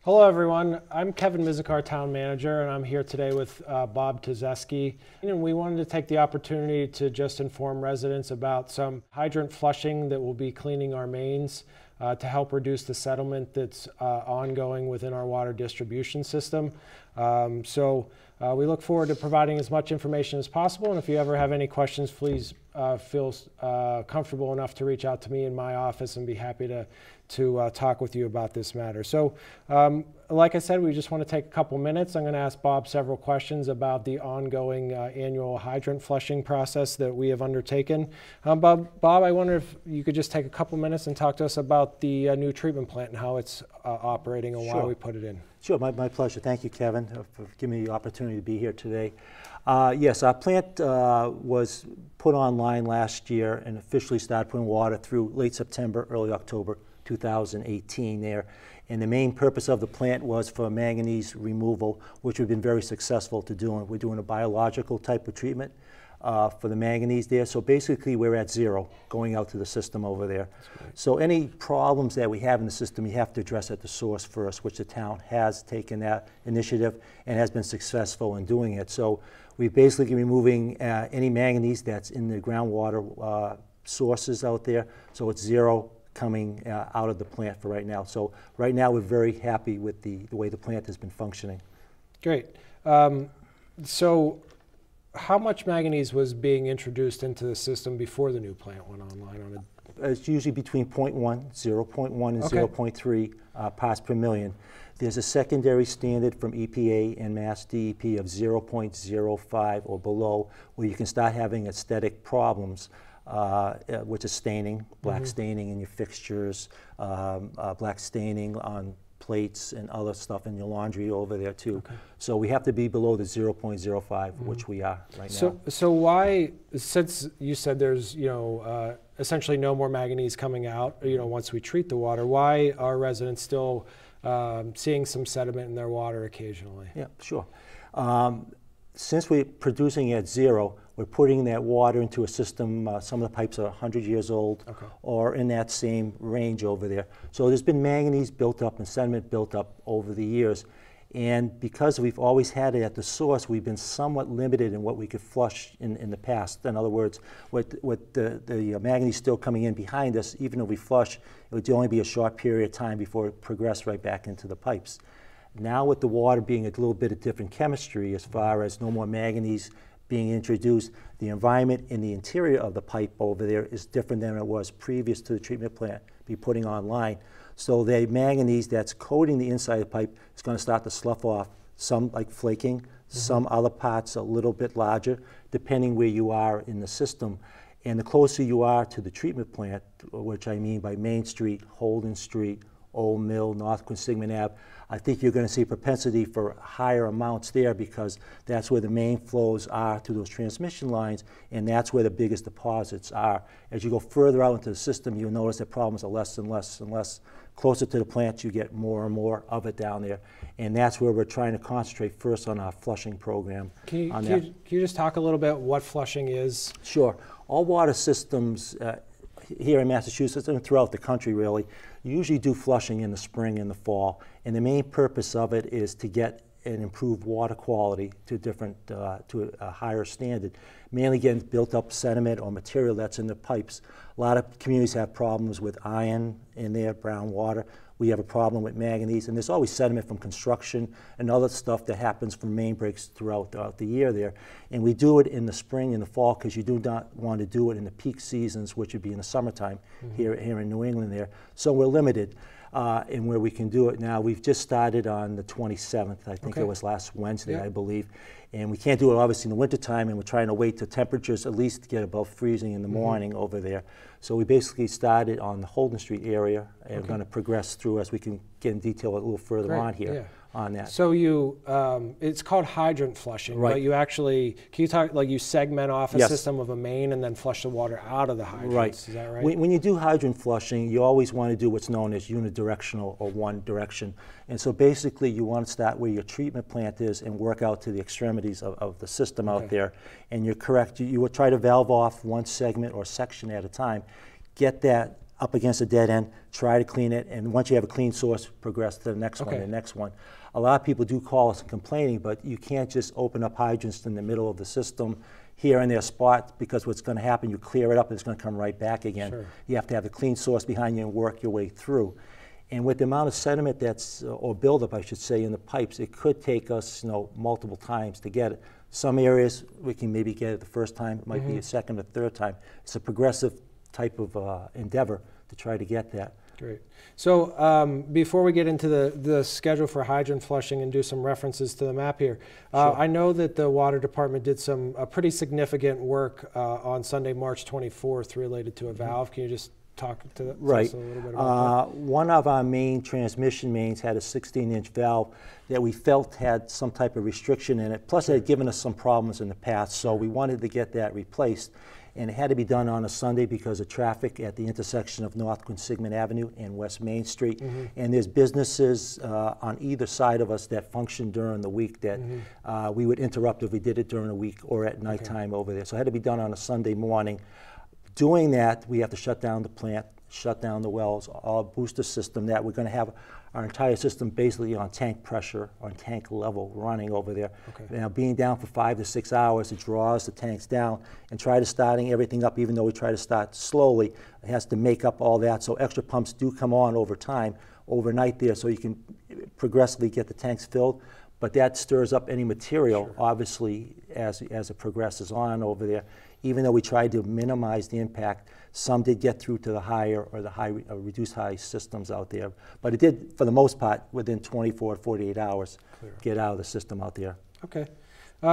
Hello everyone, I'm Kevin Mizikar, Town Manager, and I'm here today with Bob Tozeski. And we wanted to take the opportunity to just inform residents about some hydrant flushing that will be cleaning our mains to help reduce the settlement that's ongoing within our water distribution system. We look forward to providing as much information as possible, and if you ever have any questions, please feel comfortable enough to reach out to me in my office and be happy to talk with you about this matter. So like I said, we just want to take a couple minutes. I'm going to ask Bob several questions about the ongoing annual hydrant flushing process that we have undertaken. Bob, I wonder if you could just take a couple minutes and talk to us about the new treatment plant and how it's operating and why we put it in. Sure, my pleasure. Thank you, Kevin, for giving me the opportunity to be here today. Yes, our plant was put online last year and officially started putting water through late September, early October 2018 there. And the main purpose of the plant was for manganese removal, which we've been very successful to doing. We're doing a biological type of treatment for the manganese there. So basically we're at zero going out to the system over there. So any problems that we have in the system, you have to address at the source first, which the town has taken that initiative and has been successful in doing it. So we're basically removing any manganese that's in the groundwater sources out there. So it's zero coming out of the plant for right now. So right now we're very happy with the way the plant has been functioning. Great. So how much manganese was being introduced into the system before the new plant went online? It's usually between 0.1 and 0.3 parts per million. There's a secondary standard from EPA and Mass DEP of 0.05 or below, where you can start having aesthetic problems, which is staining, black staining in your fixtures, black staining on plates and other stuff in your laundry over there too. So we have to be below the 0.05, which we are right now. So why, since you said there's essentially no more manganese coming out once we treat the water, why are residents still seeing some sediment in their water occasionally? Yeah, sure. Since we're producing at zero, we're putting that water into a system, some of the pipes are 100 years old or in that same range over there. So there's been manganese built up and sediment built up over the years. And because we've always had it at the source, we've been somewhat limited in what we could flush in the past. In other words, with the manganese still coming in behind us, even if we flush, it would only be a short period of time before it progressed right back into the pipes. Now with the water being a little bit of different chemistry as far as no more manganese being introduced, the environment in the interior of the pipe over there is different than it was previous to the treatment plant be putting online. So the manganese that's coating the inside of the pipe is going to start to slough off, some like flaking, some other parts a little bit larger, depending where you are in the system. And the closer you are to the treatment plant, which I mean by Main Street, Holden Street, Old Mill, North Quinsignment Ave, I think you're going to see a propensity for higher amounts there because that's where the main flows are to those transmission lines, and that's where the biggest deposits are. As you go further out into the system, you'll notice that problems are less and less and less. Closer to the plant, you get more and more of it down there, and that's where we're trying to concentrate first on our flushing program. Can you just talk a little bit what flushing is? Sure. All water systems here in Massachusetts and throughout the country really, usually do flushing in the spring and the fall, and the main purpose of it is to get an improved water quality to a higher standard, mainly getting built up sediment or material that's in the pipes. A lot of communities have problems with iron in their brown water. We have a problem with manganese, and there's always sediment from construction and other stuff that happens from main breaks throughout the year there. And we do it in the spring and the fall because you do not want to do it in the peak seasons, which would be in the summertime here in New England there. So we're limited in where we can do it now. We've just started on the 27th, I think it was last Wednesday, I believe. And we can't do it obviously in the wintertime, and we're trying to wait till temperatures at least get above freezing in the morning over there. So we basically started on the Holden Street area and we're going to progress through as we can get in detail a little further on here on that. So you, it's called hydrant flushing, but you actually, can you talk, like you segment off a system of a main and then flush the water out of the hydrants, is that right? When you do hydrant flushing, you always want to do what's known as unidirectional or one direction. And so basically you want to start where your treatment plant is and work out to the extremities of the system out there. And you're correct, you would try to valve off one segment or section at a time, get that up against a dead end, try to clean it, and once you have a clean source, progress to the next one, the next one. A lot of people do call us complaining, but you can't just open up hydrants in the middle of the system here and there spots, because what's going to happen, you clear it up, and it's going to come right back again. Sure. You have to have a clean source behind you and work your way through. And with the amount of sediment that's, or buildup, I should say, in the pipes, it could take us, multiple times to get it. Some areas we can maybe get it the first time, it might be a second or third time. It's a progressive type of endeavor to try to get that. Great. So before we get into the schedule for hydrant flushing and do some references to the map here, Sure. I know that the water department did some pretty significant work on Sunday, March 24th related to a valve. Can you just talk to us a little bit about that? One of our main transmission mains had a 16-inch valve that we felt had some type of restriction in it. Plus, it had given us some problems in the past, so we wanted to get that replaced. And it had to be done on a Sunday because of traffic at the intersection of North Quinsigamond Avenue and West Main Street. And there's businesses on either side of us that function during the week that we would interrupt if we did it during the week or at nighttime over there. So it had to be done on a Sunday morning. Doing that, we have to shut down the plant, shut down the wells, our booster system, that we're going to have our entire system basically on tank pressure, on tank level running over there. Now, being down for 5 to 6 hours, it draws the tanks down, and try to starting everything up, even though we try to start slowly, it has to make up all that. So extra pumps do come on over time, overnight there, so you can progressively get the tanks filled. But that stirs up any material, obviously, as it progresses on over there. Even though we tried to minimize the impact, some did get through to the higher or the reduced high systems out there. But it did, for the most part, within 24 to 48 hours, get out of the system out there. Okay.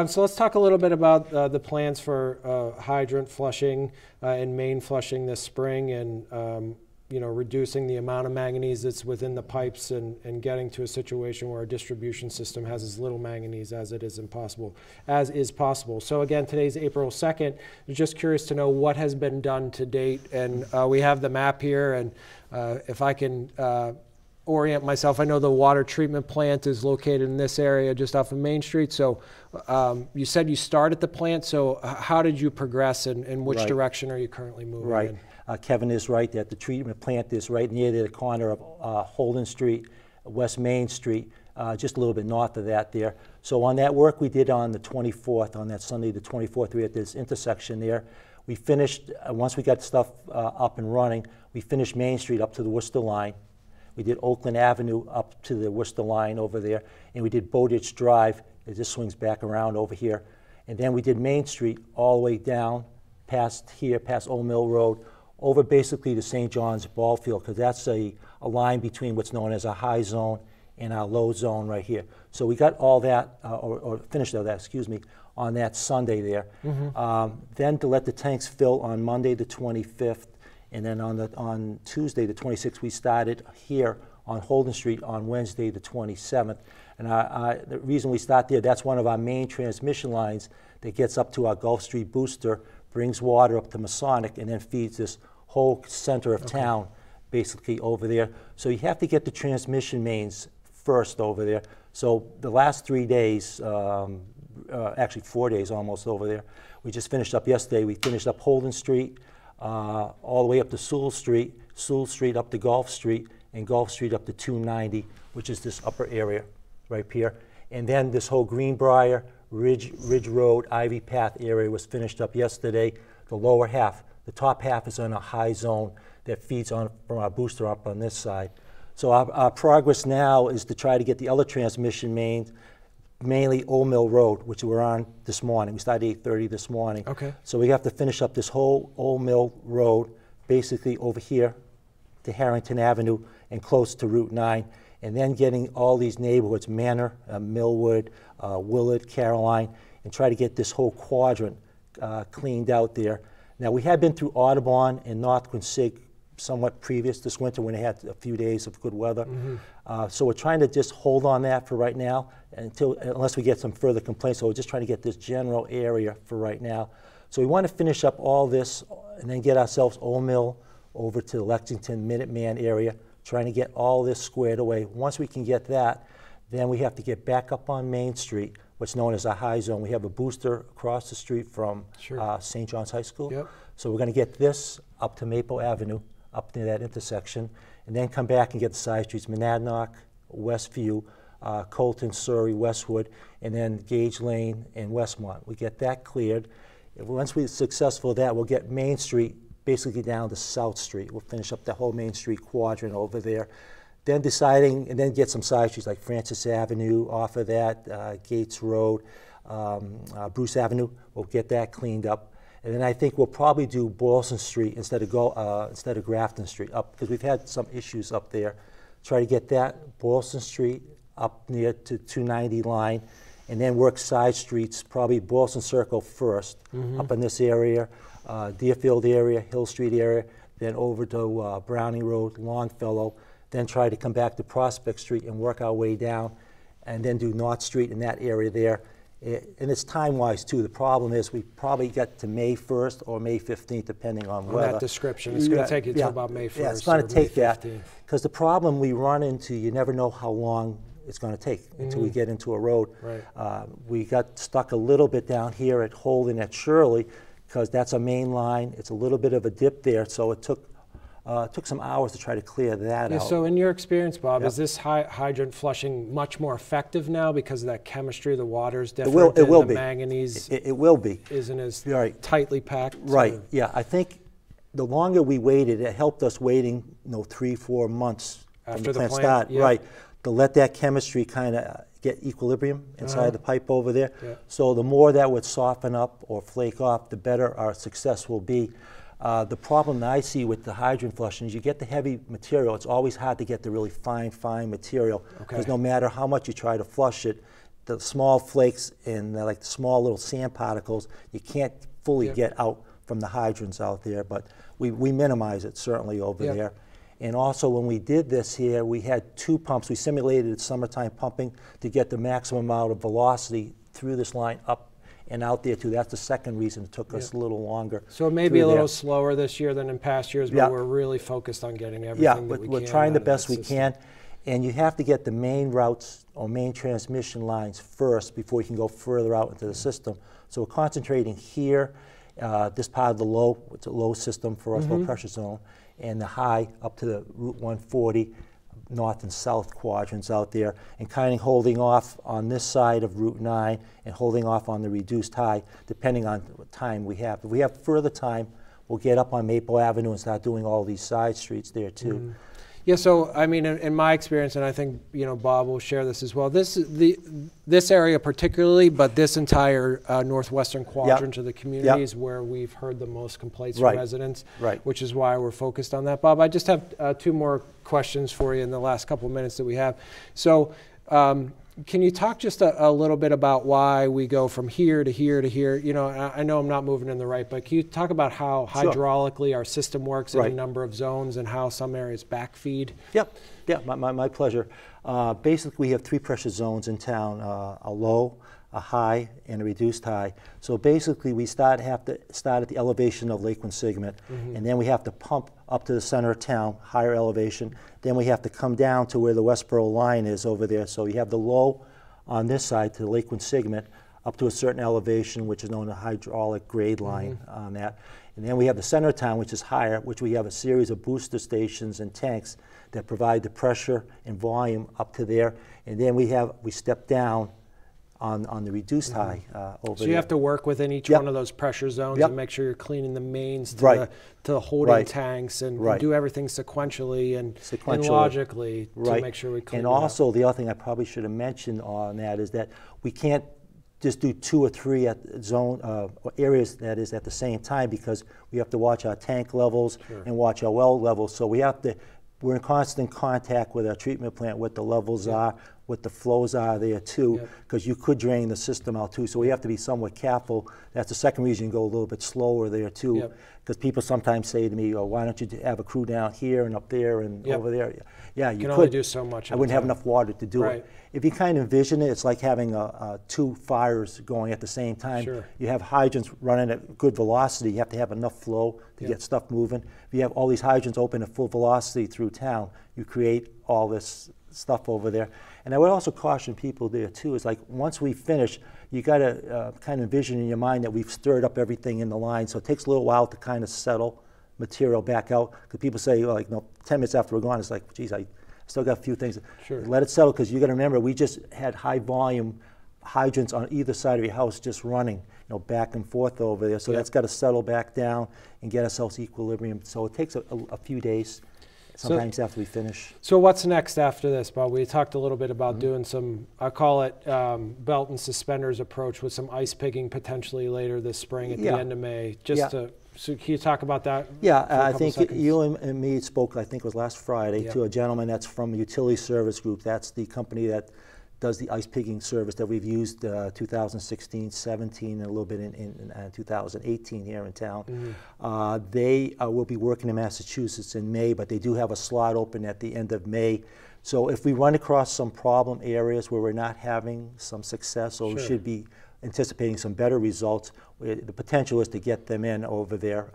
So let's talk a little bit about the plans for hydrant flushing and main flushing this spring, and reducing the amount of manganese that's within the pipes, and getting to a situation where our distribution system has as little manganese as is possible. So again, today's April 2nd. I'm just curious to know what has been done to date, and we have the map here, and if I can orient myself, I know the water treatment plant is located in this area just off of Main Street. So you said you started the plant, so how did you progress, and which direction are you currently moving in? Kevin is right that the treatment plant is right near the corner of Holden Street, West Main Street, just a little bit north of that there. So on that work we did on the 24th, on that Sunday the 24th, we had this intersection there. We finished, once we got stuff up and running, we finished Main Street up to the Worcester line. We did Oakland Avenue up to the Worcester line over there, and we did Bowditch Drive. It just swings back around over here. And then we did Main Street all the way down past here, past Old Mill Road, over basically to St. John's ball field, because that's a line between what's known as a high zone and our low zone right here. So we got all that, or finished all that, excuse me, on that Sunday there. Then to let the tanks fill on Monday the 25th, and then on Tuesday the 26th, we started here on Holden Street on Wednesday the 27th. And the reason we start there, that's one of our main transmission lines that gets up to our Gulf Street booster, brings water up to Masonic, and then feeds this whole center of town basically over there. So you have to get the transmission mains first over there. So the last 3 days, actually 4 days almost over there, we just finished up yesterday. We finished up Holden Street, all the way up to Sewell Street up to Gulf Street, and Gulf Street up to 290, which is this upper area right here. And then this whole Greenbrier, Ridge Road, Ivy Path area was finished up yesterday, the lower half. The top half is on a high zone that feeds on from our booster up on this side. So our progress now is to try to get the other transmission mains, mainly Old Mill Road, which we're on this morning. We started 8:30 this morning. So we have to finish up this whole Old Mill Road, basically over here to Harrington Avenue and close to Route 9, and then getting all these neighborhoods, Manor, Millwood, Willard, Caroline, and try to get this whole quadrant cleaned out there. Now, we had been through Audubon and North Quincy somewhat previous this winter when they had a few days of good weather. So we're trying to just hold on that for right now unless we get some further complaints. So we're just trying to get this general area for right now. So we want to finish up all this and then get ourselves Old Mill over to the Lexington Minuteman area, trying to get all this squared away. Once we can get that, then we have to get back up on Main Street, what's known as a high zone. We have a booster across the street from St. John's High School. So we're going to get this up to Maple Avenue, up near that intersection, and then come back and get the side streets, Monadnock, Westview, Colton, Surrey, Westwood, and then Gage Lane and Westmont. We get that cleared. Once we're successful with that, we'll get Main Street basically down to South Street. We'll finish up the whole Main Street quadrant over there. Then deciding, and then get some side streets like Francis Avenue off of that, Gates Road, Bruce Avenue. We'll get that cleaned up. And then I think we'll probably do Boylston Street instead of Grafton Street up, because we've had some issues up there. Try to get that Boylston Street up near to 290 line, and then work side streets, probably Boylston Circle first, up in this area, Deerfield area, Hill Street area, then over to Browning Road, Longfellow, then try to come back to Prospect Street and work our way down, and then do North Street in that area there. And it's time-wise, too. The problem is we probably get to May 1st or May 15th, depending on weather. That description. It's going to take you to about May 1st. Yeah, it's going to take that. Because the problem we run into, you never know how long it's going to take until we get into a road. Right. We got stuck a little bit down here at Holden at Shirley, because that's a main line. It's a little bit of a dip there, so it took some hours to try to clear that out. So in your experience, Bob, is this hydrant flushing much more effective now because of that chemistry? The water's different. It will be. The manganese it will be. Isn't as tightly packed. Right. Yeah. I think the longer we waited, it helped us waiting, 3-4 months after the plant start. Yep. Right. To let that chemistry kind of get equilibrium inside the pipe over there. Yep. So the more that would soften up or flake off, the better our success will be. The problem that I see with the hydrant flushing is you get the heavy material. It's always hard to get the really fine material, because no matter how much you try to flush it, the small flakes and like the small little sand particles, you can't fully get out from the hydrants out there. But we minimize it certainly over there. And also when we did this here, we had 2 pumps. We simulated summertime pumping to get the maximum amount of velocity through this line up and out there too. That's the second reason it took us a little longer. So it may be a little slower this year than in past years, but we're really focused on getting everything that we can. We're trying the best we can. And you have to get the main routes or main transmission lines first before you can go further out into the system. So we're concentrating here, this part of the low, it's a low system for us, low pressure zone, and the high up to the Route 140 north and south quadrants out there, and kind of holding off on this side of Route 9 and holding off on the reduced high, depending on what time we have. If we have further time, we'll get up on Maple Avenue and start doing all these side streets there too. Yeah, so I mean, in my experience, and I think Bob will share this as well. This area particularly, but this entire northwestern quadrant of the community is where we've heard the most complaints from residents, which is why we're focused on that. Bob, I just have 2 more questions for you in the last couple of minutes that we have. So, can you talk just a little bit about why we go from here to here to here? I know I'm not moving in the right, but can you talk about how hydraulically our system works in a number of zones and how some areas backfeed? Yep. Yeah, my pleasure. Basically, we have 3 pressure zones in town, a low, a high, and a reduced high. So basically, we have to start at the elevation of Lake Quinsigamond, and then we have to pump up to the center of town, higher elevation. Then we have to come down to where the Westboro line is over there. So you have the low on this side to Lake Quinsigamond up to a certain elevation, which is known as a hydraulic grade line on that. And then we have the center of town, which is higher, which we have a series of booster stations and tanks that provide the pressure and volume up to there. And then we step down on the reduced high over there. So you have to work within each one of those pressure zones and make sure you're cleaning the mains to the holding tanks and do everything sequentially and logically to make sure we clean it up. And also the other thing I probably should have mentioned on that is that we can't just do 2 or 3 at areas that is at the same time, because we have to watch our tank levels and watch our well levels. So we're in constant contact with our treatment plant, what the levels are, what the flows are there too, because you could drain the system out too. So we have to be somewhat careful. That's the second reason you go a little bit slower there too, because people sometimes say to me, "Oh, why don't you have a crew down here and up there and over there?" Yeah, you could. Only do so much. I wouldn't have enough water to do it. If you kind of envision it, it's like having 2 fires going at the same time. You have hydrants running at good velocity. You have to have enough flow to get stuff moving. If you have all these hydrants open at full velocity through town, you create all this stuff over there. And I would also caution people there too, is like once we finish, you got to kind of envision in your mind that we've stirred up everything in the line. So it takes a little while to kind of settle material back out. Because people say, like, 10 minutes after we're gone, it's like, geez, I still got a few things. Sure. Let it settle, because you got to remember, we just had high volume hydrants on either side of your house just running, back and forth over there. So that's got to settle back down and get ourselves equilibrium. So it takes a few days, sometimes after we finish. So what's next after this, Bob? We talked a little bit about doing some, I call it belt and suspenders approach with some ice pigging potentially later this spring at the end of May. So can you talk about that? Yeah, I think you and me spoke, I think it was last Friday, to a gentleman that's from Utility Service Group. That's the company that does the ice pigging service that we've used 2016, 17, and a little bit in 2018 here in town. They will be working in Massachusetts in May, but they do have a slot open at the end of May. So if we run across some problem areas where we're not having some success, or we should be anticipating some better results, the potential is to get them in over there.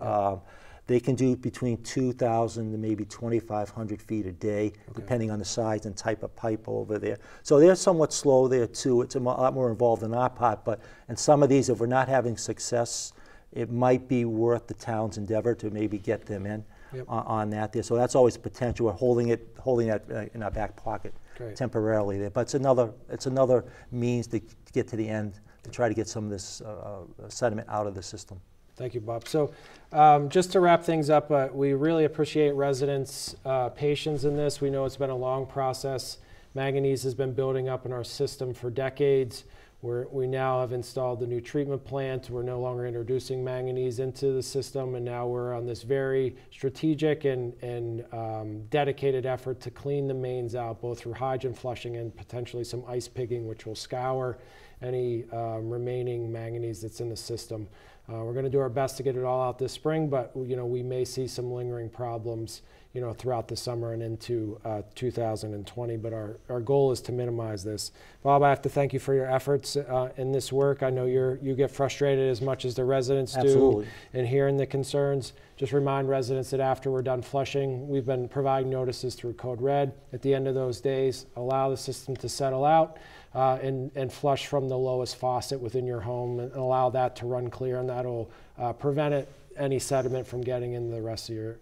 They can do between 2,000 to maybe 2,500 feet a day, depending on the size and type of pipe over there. So they're somewhat slow there too. It's a lot more involved than our part, but in some of these, if we're not having success, it might be worth the town's endeavor to maybe get them in on that there. So that's always a potential. We're holding that in our back pocket temporarily there. But it's another means to get to the end, to try to get some of this sediment out of the system. Thank you, Bob. So just to wrap things up, we really appreciate residents' patience in this. We know it's been a long process. Manganese has been building up in our system for decades. We now have installed the new treatment plant. We're no longer introducing manganese into the system, and now we're on this very strategic and dedicated effort to clean the mains out, both through hydrant flushing and potentially some ice pigging, which will scour any remaining manganese that's in the system. We're going to do our best to get it all out this spring, but we may see some lingering problems throughout the summer and into 2020, but our goal is to minimize this. Bob, I have to thank you for your efforts in this work. I know you get frustrated as much as the residents do in hearing the concerns. Just remind residents that after we're done flushing, we've been providing notices through Code Red. At the end of those days, allow the system to settle out and flush from the lowest faucet within your home and allow that to run clear, and that'll prevent any sediment from getting into the rest of your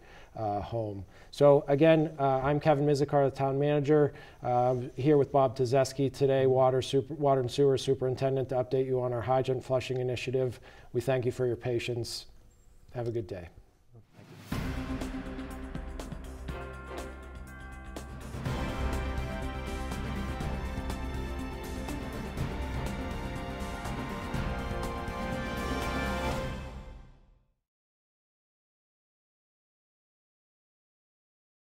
home. So again, I'm Kevin Mizikar, the town manager, here with Bob Tozeski today, Water and Sewer Superintendent, to update you on our hydrant flushing initiative. We thank you for your patience. Have a good day.